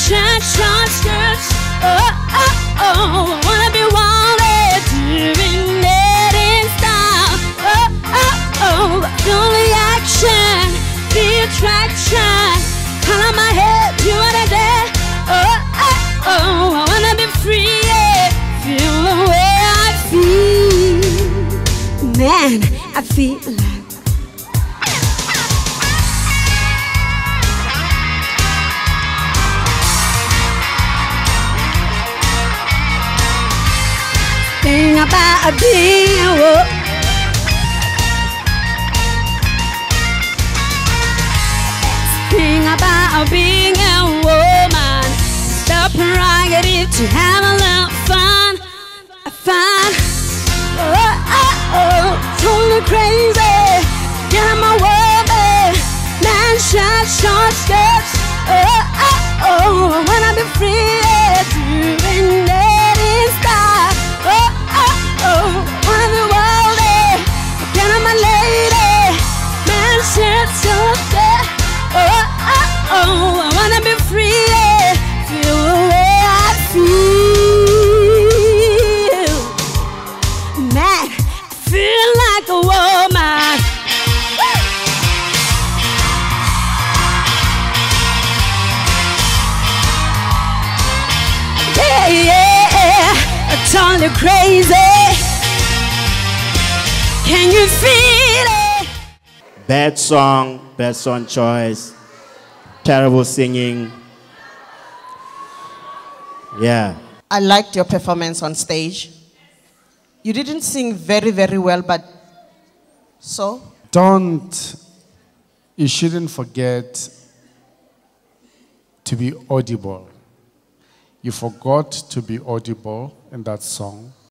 short, short skirts. Oh, oh, oh, I wanna be wanted, doing it in style. Oh, oh, oh, feel the action, the attraction. Color my head, you wanna dance. Oh, oh, oh, I wanna be free, yeah. Feel the way I feel. Man, I feel like thing about being a woman. Thing about being a woman. The prerogative to have a little fun. Fun. Oh, oh, oh, totally crazy. Get on my woman. Man, short, short skirts. Oh, oh, oh, I wanna be free, doing it in style. Oh, oh, oh, wanna be worldly. Get on my lady. Man, short, short skirts. Oh, oh, oh, I wanna be free, feel the way I feel. Man, feel like a woman. Yeah, yeah, totally crazy. Can you feel it? Bad song choice. Terrible singing. Yeah. I liked your performance on stage. You didn't sing very, very well, but so? You shouldn't forget to be audible. You forgot to be audible in that song.